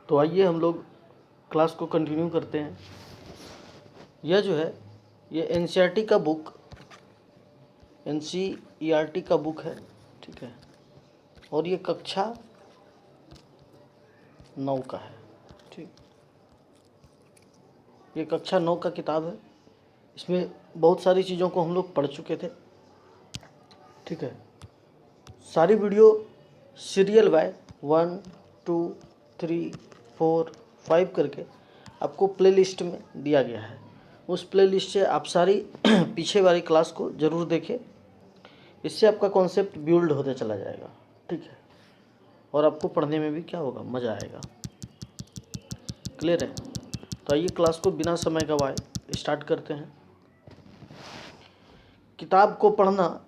तो आइए हम लोग क्लास को कंटिन्यू करते हैं। यह जो है ये एनसीईआरटी का बुक है, ठीक है। और ये कक्षा 9 का है, ठीक। ये कक्षा 9 का किताब है। इसमें बहुत सारी चीज़ों को हम लोग पढ़ चुके थे, ठीक है। सारी वीडियो सीरियल बाय 1 2 3 4 5 करके आपको प्लेलिस्ट में दिया गया है। उस प्लेलिस्ट से आप सारी पीछे वाली क्लास को ज़रूर देखें। इससे आपका कॉन्सेप्ट बिल्ड होते चला जाएगा, ठीक है। और आपको पढ़ने में भी क्या होगा, मज़ा आएगा। क्लियर है? तो आइए क्लास को बिना समय गवाए स्टार्ट करते हैं। किताब को पढ़ना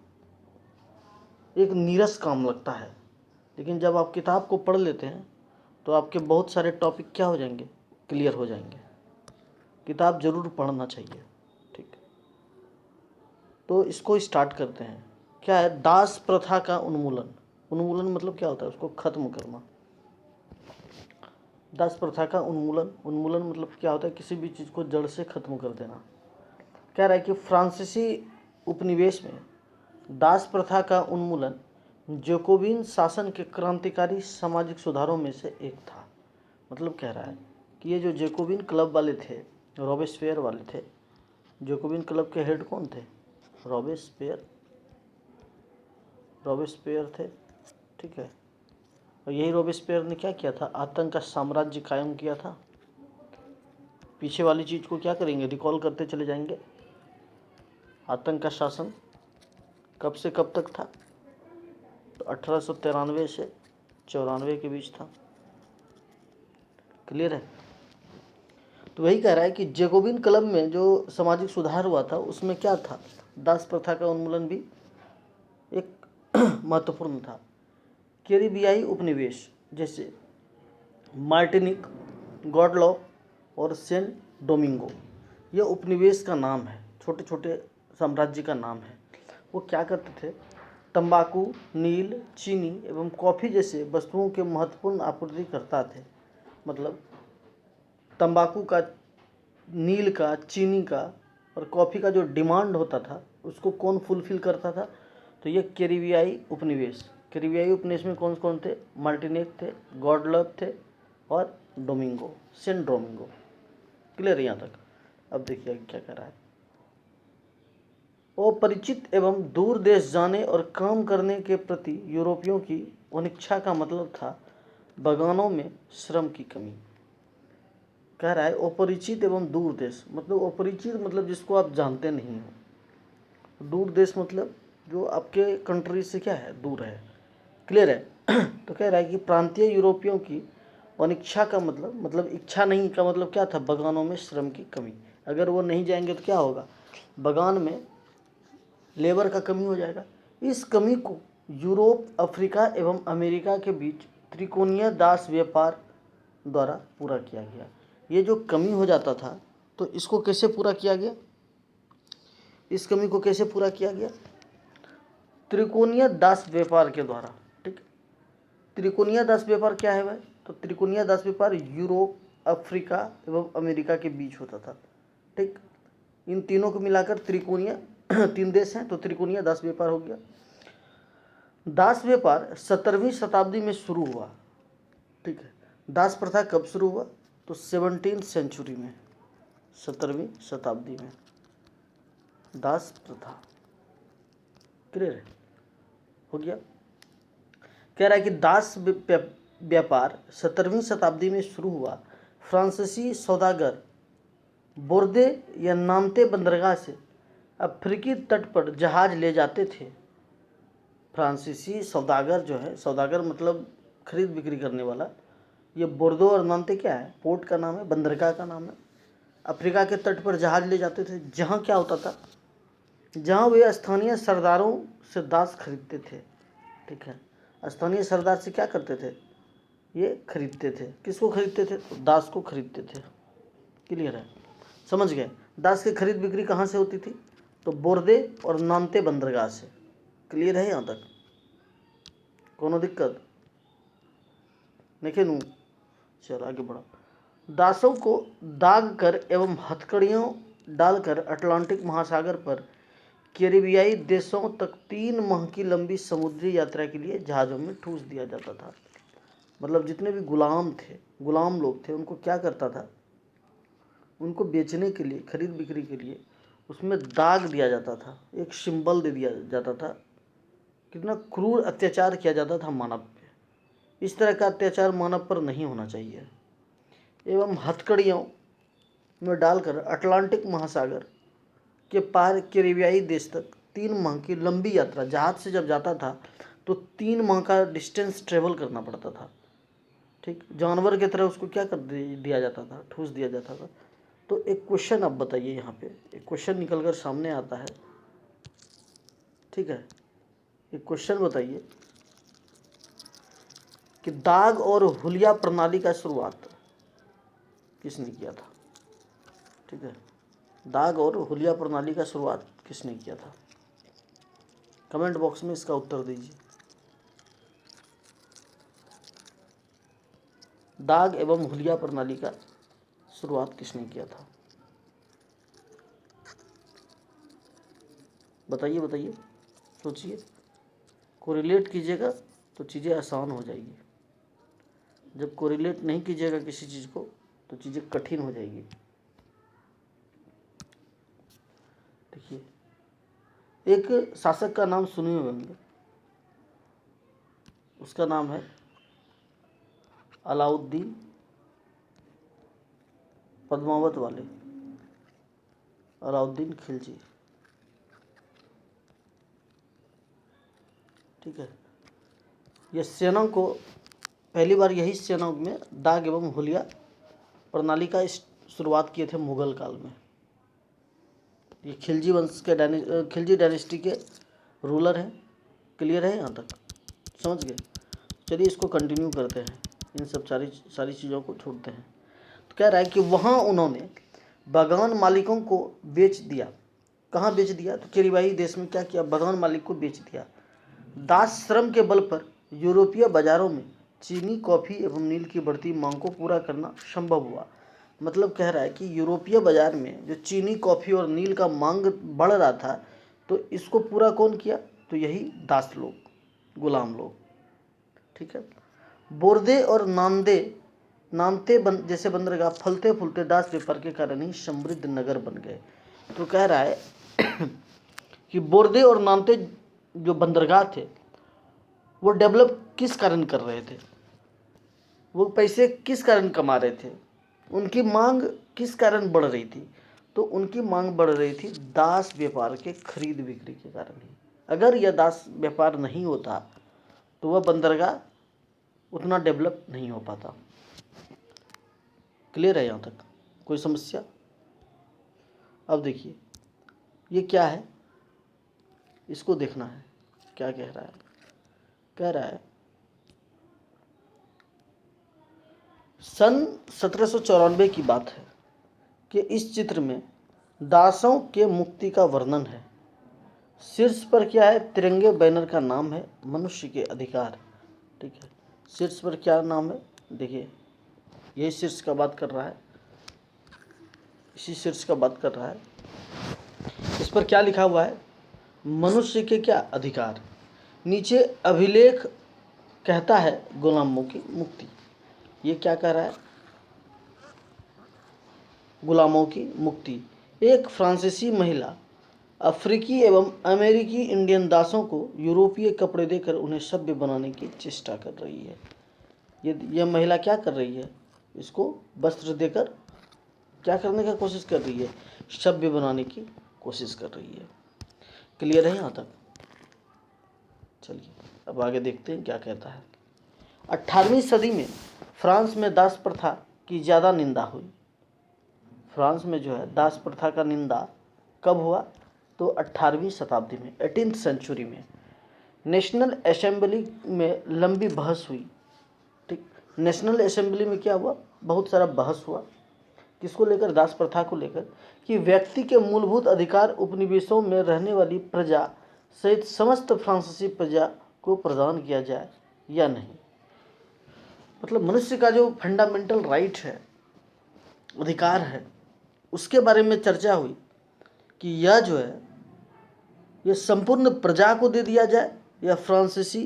एक नीरस काम लगता है, लेकिन जब आप किताब को पढ़ लेते हैं तो आपके बहुत सारे टॉपिक क्या हो जाएंगे, क्लियर हो जाएंगे। किताब ज़रूर पढ़ना चाहिए, ठीक। तो इसको स्टार्ट करते हैं। क्या है? दास प्रथा का उन्मूलन। उन्मूलन मतलब क्या होता है? उसको ख़त्म करना। दास प्रथा का उन्मूलन मतलब क्या होता है? किसी भी चीज़ को जड़ से ख़त्म कर देना। कह रहा है कि फ्रांसीसी उपनिवेश में दास प्रथा का उन्मूलन जैकोबिन शासन के क्रांतिकारी सामाजिक सुधारों में से एक था। मतलब कह रहा है कि ये जो जैकोबिन क्लब वाले थे, रॉबेस्पियर वाले थे। जैकोबिन क्लब के हेड कौन थे? रॉबेस्पियर थे, ठीक है। और यही रॉबेस्पियर ने क्या किया था? आतंक का साम्राज्य कायम किया था। पीछे वाली चीज़ को क्या करेंगे? रिकॉल करते चले जाएंगे। आतंक का शासन कब से कब तक था? तो 1893 से 94 के बीच था। क्लियर है? तो वही कह रहा है कि जैकोबिन क्लब में जो सामाजिक सुधार हुआ था उसमें क्या था? दास प्रथा का उन्मूलन भी एक महत्वपूर्ण था। कैरिबियाई उपनिवेश जैसे मार्टिनिक, गॉडलॉप और सेंट डोमिंगो, ये उपनिवेश का नाम है, छोटे छोटे साम्राज्य का नाम है। वो क्या करते थे? तंबाकू, नील, चीनी एवं कॉफ़ी जैसे वस्तुओं के महत्वपूर्ण आपूर्तिकर्ता थे। मतलब तंबाकू का, नील का, चीनी का और कॉफ़ी का जो डिमांड होता था उसको कौन फुलफ़िल करता था? तो ये कैरिबियाई उपनिवेश में कौन कौन थे? मार्टिनिक थे, गॉडलप थे और सेंट डोमिंगो। क्लियर है यहाँ तक? अब देखिए क्या कह रहा है। अपरिचित एवं दूर देश जाने और काम करने के प्रति यूरोपियों की अनिच्छा का मतलब था बगानों में श्रम की कमी। कह रहा है अपरिचित एवं दूर देश, मतलब अपरिचित मतलब जिसको आप जानते नहीं हो, दूर देश मतलब जो आपके कंट्री से क्या है, दूर है। क्लियर है? तो कह रहा है कि प्रांतीय यूरोपियों की अनिच्छा का मतलब इच्छा नहीं का मतलब क्या था? बगानों में श्रम की कमी। अगर वो नहीं जाएंगे तो क्या होगा? बगान में लेबर का कमी हो जाएगा। इस कमी को यूरोप, अफ्रीका एवं अमेरिका के बीच त्रिकोणीय दास व्यापार द्वारा पूरा किया गया। ये जो कमी हो जाता था तो इसको कैसे पूरा किया गया? इस कमी को कैसे पूरा किया गया? त्रिकोणीय दास व्यापार के द्वारा, ठीक। त्रिकोणीय दास व्यापार क्या है भाई? तो त्रिकोणीय दास व्यापार यूरोप, अफ्रीका एवं अमेरिका के बीच होता था, ठीक। इन तीनों को मिलाकर त्रिकोणीय 3 देश हैं तो त्रिकोणीय दास व्यापार हो गया। दास व्यापार 17वीं शताब्दी में शुरू हुआ, ठीक है। दास प्रथा कब शुरू हुआ? तो 17th सेंचुरी में, 17वीं शताब्दी में दास प्रथा। क्लियर हो गया? कह रहा है कि दास व्यापार 17वीं शताब्दी में शुरू हुआ। फ्रांसीसी सौदागर बोर्दे या नामते बंदरगाह से अफ्रीकी तट पर जहाज ले जाते थे। फ्रांसीसी सौदागर जो है, सौदागर मतलब खरीद बिक्री करने वाला। ये बोर्दो और नामते क्या है? पोर्ट का नाम है, बंदरगाह का नाम है। अफ्रीका के तट पर जहाज ले जाते थे, जहाँ क्या होता था? जहाँ वे स्थानीय सरदारों से दास खरीदते थे, ठीक है। स्थानीय सरदार से क्या करते थे? ये खरीदते थे। किसको खरीदते थे? तो दास को खरीदते थे। क्लियर है? समझ गए? दास की खरीद बिक्री कहाँ से होती थी? तो बोर्दे और नामते बंदरगाह से। क्लियर है यहाँ तक? कोनो दिक्कत नहीं नू? चल आगे बढ़ा। दासों को दाग कर एवं हथकड़ियों डालकर अटलांटिक महासागर पर कैरिबियाई देशों तक 3 माह की लंबी समुद्री यात्रा के लिए जहाज़ों में ठूस दिया जाता था। मतलब जितने भी गुलाम लोग थे, उनको क्या करता था, उनको बेचने के लिए, खरीद बिक्री के लिए उसमें दाग दिया जाता था, एक सिंबल दे दिया जाता था। कितना क्रूर अत्याचार किया जाता था मानव पे। इस तरह का अत्याचार मानव पर नहीं होना चाहिए। एवं हथकड़ियों में डालकर अटलांटिक महासागर के पार कैरिबियाई देश तक 3 माह की लंबी यात्रा, जहाज से जब जाता था तो 3 माह का डिस्टेंस ट्रेवल करना पड़ता था। ठीक, जानवर की तरह उसको क्या कर दिया जाता था, ठूस दिया जाता था। तो एक क्वेश्चन आप बताइए, यहाँ पे एक क्वेश्चन निकल कर सामने आता है। ठीक है, एक क्वेश्चन बताइए कि दाग और हुलिया प्रणाली का शुरुआत किसने किया था। ठीक है, दाग और हुलिया प्रणाली का शुरुआत किसने किया था? कमेंट बॉक्स में इसका उत्तर दीजिए। दाग एवं हुलिया प्रणाली का शुरुआत किसने किया था? बताइए बताइए, सोचिए, कोरिलेट कीजिएगा तो चीज़ें आसान हो जाएगी। जब कोरिलेट नहीं कीजिएगा किसी चीज़ को तो चीज़ें कठिन हो जाएगी। देखिए, एक शासक का नाम सुने हुए होंगे, उसका नाम है अलाउद्दीन पद्मावत वाले, अलाउद्दीन खिलजी। ठीक है, यह सेना को पहली बार यही सेना में दाग एवं हुलिया प्रणाली का शुरुआत किए थे मुगल काल में। ये खिलजी वंश के खिलजी डायनेस्टी के रूलर हैं। क्लियर है यहाँ तक, समझ गए? चलिए इसको कंटिन्यू करते हैं, इन सब सारी चीज़ों को छोड़ते हैं। तो कह रहा है कि वहाँ उन्होंने बागान मालिकों को बेच दिया। कहाँ बेच दिया? तो कैरिबियाई देश में क्या किया, बागान मालिक को बेच दिया। दास श्रम के बल पर यूरोपीय बाजारों में चीनी, कॉफ़ी एवं नील की बढ़ती मांग को पूरा करना संभव हुआ। मतलब कह रहा है कि यूरोपीय बाजार में जो चीनी, कॉफ़ी और नील का मांग बढ़ रहा था, तो इसको पूरा कौन किया? तो यही दास लोग, गुलाम लोग। ठीक है, बोर्दे और नामते जैसे बंदरगाह फलते फूलते दास व्यापार के कारण ही समृद्ध नगर बन गए। तो कह रहा है कि बोर्दे और नामते जो बंदरगाह थे वो डेवलप किस कारण कर रहे थे, वो पैसे किस कारण कमा रहे थे, उनकी मांग किस कारण बढ़ रही थी? तो उनकी मांग बढ़ रही थी दास व्यापार के खरीद बिक्री के कारण ही। अगर यह दास व्यापार नहीं होता तो वह बंदरगाह उतना डेवलप नहीं हो पाता। क्लियर है यहाँ तक? कोई समस्या? अब देखिए ये क्या है, इसको देखना है क्या कह रहा है। कह रहा है सन 1794 की बात है कि इस चित्र में दासों के मुक्ति का वर्णन है। शीर्ष पर क्या है? तिरंगे बैनर का नाम है मनुष्य के अधिकार। ठीक है, शीर्ष पर क्या नाम है? देखिए यही शीर्ष का बात कर रहा है, इसी शीर्ष का बात कर रहा है। इस पर क्या लिखा हुआ है? मनुष्य के क्या अधिकार। नीचे अभिलेख कहता है गुलामों की मुक्ति। ये क्या कह रहा है? गुलामों की मुक्ति। एक फ्रांसीसी महिला अफ्रीकी एवं अमेरिकी इंडियन दासों को यूरोपीय कपड़े देकर उन्हें सभ्य बनाने की चेष्टा कर रही है। यह महिला क्या कर रही है? इसको वस्त्र देकर क्या करने का कोशिश कर रही है? सभ्य बनाने की कोशिश कर रही है। क्लियर है यहाँ तक? चलिए अब आगे देखते हैं क्या कहता है। 18वीं सदी में फ्रांस में दास प्रथा की ज़्यादा निंदा हुई। फ्रांस में जो है दास प्रथा का निंदा कब हुआ? तो 18वीं शताब्दी में, 18th सेंचुरी में नेशनल असेंबली में लंबी बहस हुई। ठीक, नेशनल असेंबली में क्या हुआ? बहुत सारा बहस हुआ। किसको लेकर? दास प्रथा को लेकर, कि व्यक्ति के मूलभूत अधिकार उपनिवेशों में रहने वाली प्रजा सहित समस्त फ्रांसीसी प्रजा को प्रदान किया जाए या नहीं। मतलब मनुष्य का जो फंडामेंटल राइट है, अधिकार है, उसके बारे में चर्चा हुई कि यह जो है यह संपूर्ण प्रजा को दे दिया जाए या फ्रांसीसी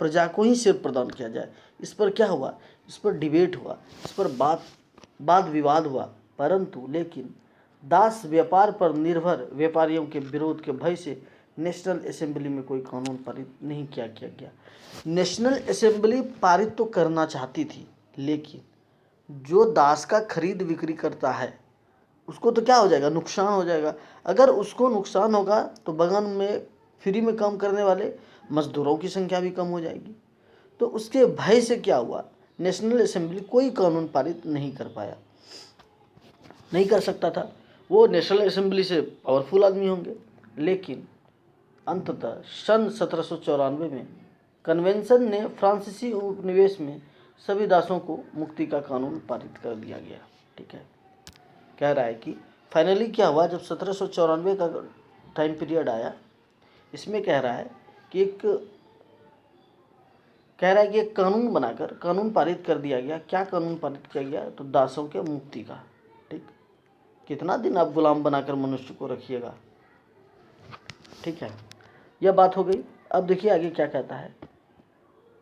प्रजा को ही सिर्फ प्रदान किया जाए। इस पर क्या हुआ, इस पर डिबेट हुआ, इस पर वाद विवाद हुआ, परंतु लेकिन दास व्यापार पर निर्भर व्यापारियों के विरोध के भय से नेशनल असेंबली में कोई कानून पारित नहीं किया गया। नेशनल असेंबली पारित तो करना चाहती थी, लेकिन जो दास का खरीद बिक्री करता है उसको तो क्या हो जाएगा, नुकसान हो जाएगा। अगर उसको नुकसान होगा तो बगान में फ्री में काम करने वाले मजदूरों की संख्या भी कम हो जाएगी। तो उसके भय से क्या हुआ, नेशनल असेंबली कोई कानून पारित नहीं कर पाया, नहीं कर सकता था। वो नेशनल असेंबली से पावरफुल आदमी होंगे, लेकिन अंततः सन 1794 में कन्वेंशन ने फ्रांसीसी उपनिवेश में सभी दासों को मुक्ति का कानून पारित कर दिया गया। ठीक है, कह रहा है कि फाइनली क्या हुआ, जब 1794 का टाइम पीरियड आया, इसमें कह रहा है कि एक कानून बनाकर कानून पारित कर दिया गया। क्या कानून पारित किया गया, तो दासों के मुक्ति का। ठीक, कितना दिन आप गुलाम बनाकर मनुष्य को रखिएगा। ठीक है, यह बात हो गई। अब देखिए आगे क्या कहता है।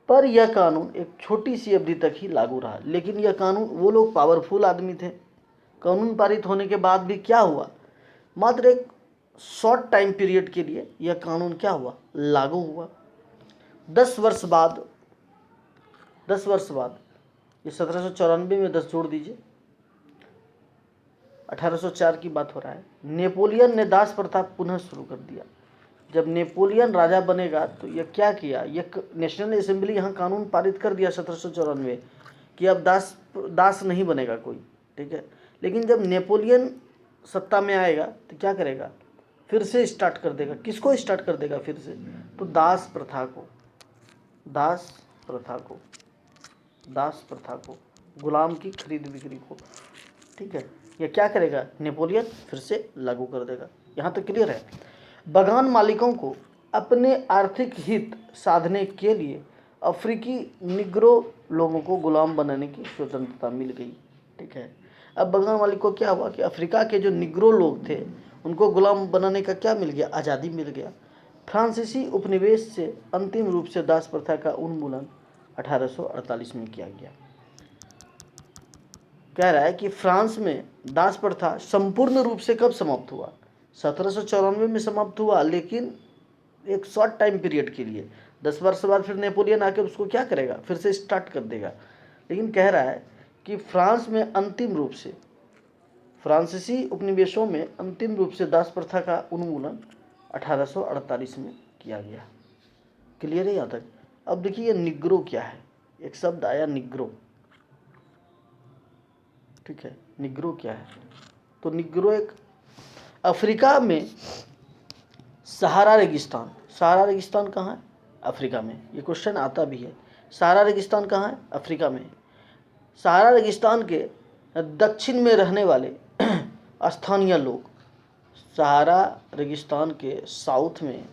पर यह कानून एक छोटी सी अवधि तक ही लागू रहा, लेकिन यह कानून, वो लोग पावरफुल आदमी थे, कानून पारित होने के बाद भी क्या हुआ, मात्र एक शॉर्ट टाइम पीरियड के लिए यह कानून क्या हुआ, लागू हुआ। 10 वर्ष बाद ये 1794 में 10 जोड़ दीजिए, 1804 की बात हो रहा है। नेपोलियन ने दास प्रथा पुनः शुरू कर दिया। जब नेपोलियन राजा बनेगा तो यह क्या किया, यह नेशनल असेंबली यहाँ कानून पारित कर दिया 1794 कि अब दास नहीं बनेगा कोई। ठीक है, लेकिन जब नेपोलियन सत्ता में आएगा तो क्या करेगा, फिर से स्टार्ट कर देगा। किसको स्टार्ट कर देगा फिर से, तो दास प्रथा को, गुलाम की खरीद बिक्री को। ठीक है, ये क्या करेगा, नेपोलियन फिर से लागू कर देगा। यहाँ तक क्लियर है। बगान मालिकों को अपने आर्थिक हित साधने के लिए अफ्रीकी निग्रो लोगों को गुलाम बनाने की स्वतंत्रता मिल गई। ठीक है, अब बगान मालिक को क्या हुआ कि अफ्रीका के जो निग्रो लोग थे उनको गुलाम बनाने का क्या मिल गया, आज़ादी मिल गया। फ्रांसीसी उपनिवेश से अंतिम रूप से दास प्रथा का उन्मूलन 1848 में किया गया। कह रहा है कि फ्रांस में दास प्रथा संपूर्ण रूप से कब समाप्त हुआ, 1794 में समाप्त हुआ, लेकिन एक शॉर्ट टाइम पीरियड के लिए। 10 वर्ष बाद फिर नेपोलियन आकर उसको क्या करेगा, फिर से स्टार्ट कर देगा। लेकिन कह रहा है कि फ्रांस में अंतिम रूप से, फ्रांसीसी उपनिवेशों में अंतिम रूप से दास प्रथा का उन्मूलन 1848 में किया गया। क्लियर है यहाँ तक। अब देखिए ये निग्रो क्या है, एक शब्द आया निग्रो। ठीक है, निग्रो क्या है, तो निग्रो एक अफ्रीका में सहारा रेगिस्तान कहाँ है, अफ्रीका में। ये क्वेश्चन आता भी है, सहारा रेगिस्तान कहाँ है, अफ्रीका में। सहारा रेगिस्तान के दक्षिण में रहने वाले स्थानीय लोग, सहारा रेगिस्तान के साउथ में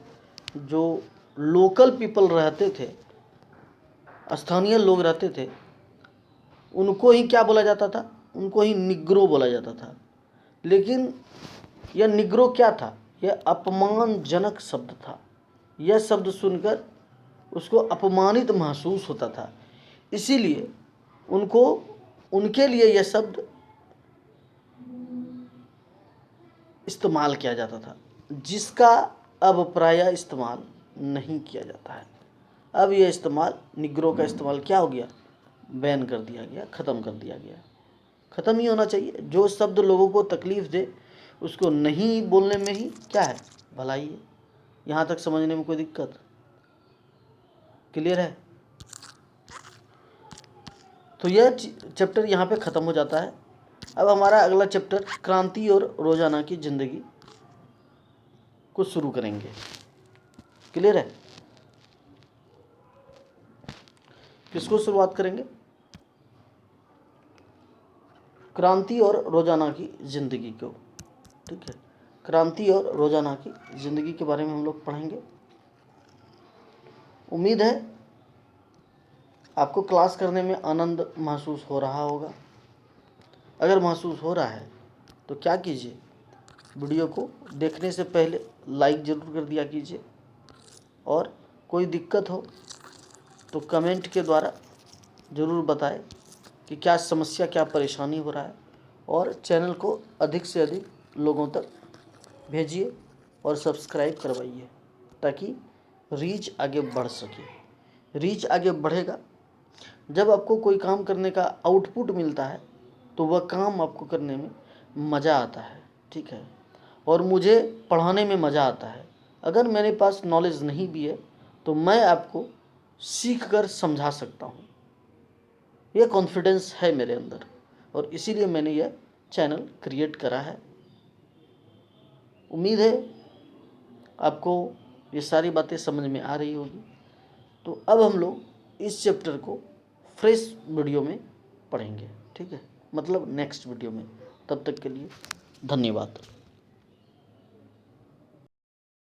जो लोकल पीपल रहते थे, स्थानीय लोग रहते थे, उनको ही क्या बोला जाता था, उनको ही निग्रो बोला जाता था। लेकिन यह निग्रो क्या था, यह अपमानजनक शब्द था। यह शब्द सुनकर उसको अपमानित महसूस होता था, इसीलिए उनके लिए यह शब्द इस्तेमाल किया जाता था, जिसका अब प्रायः इस्तेमाल नहीं किया जाता है। अब यह इस्तेमाल, निग्रो का इस्तेमाल क्या हो गया, बैन कर दिया गया, ख़त्म कर दिया गया। ख़त्म ही होना चाहिए। जो शब्द लोगों को तकलीफ़ दे उसको नहीं बोलने में ही क्या है, भलाई है। यहाँ तक समझने में कोई दिक्कत, क्लियर है। तो यह चैप्टर यहाँ पे ख़त्म हो जाता है। अब हमारा अगला चैप्टर क्रांति और रोज़ाना की ज़िंदगी को शुरू करेंगे। क्लियर है, किसको शुरुआत करेंगे, क्रांति और रोज़ाना की ज़िंदगी को। ठीक है, क्रांति और रोज़ाना की ज़िंदगी के बारे में हम लोग पढ़ेंगे। उम्मीद है आपको क्लास करने में आनंद महसूस हो रहा होगा। अगर महसूस हो रहा है तो क्या कीजिए, वीडियो को देखने से पहले लाइक ज़रूर कर दिया कीजिए, और कोई दिक्कत हो तो कमेंट के द्वारा ज़रूर बताएं कि क्या समस्या, क्या परेशानी हो रहा है, और चैनल को अधिक से अधिक लोगों तक भेजिए और सब्सक्राइब करवाइए ताकि रीच आगे बढ़ सके। रीच आगे बढ़ेगा जब आपको कोई काम करने का आउटपुट मिलता है तो वह काम आपको करने में मज़ा आता है, ठीक है, और मुझे पढ़ाने में मज़ा आता है। अगर मेरे पास नॉलेज नहीं भी है तो मैं आपको सीख कर समझा सकता हूँ, यह कॉन्फिडेंस है मेरे अंदर, और इसीलिए मैंने यह चैनल क्रिएट करा है। उम्मीद है आपको ये सारी बातें समझ में आ रही होगी। तो अब हम लोग इस चैप्टर को फ्रेश वीडियो में पढ़ेंगे, ठीक है, मतलब नेक्स्ट वीडियो में। तब तक के लिए धन्यवाद।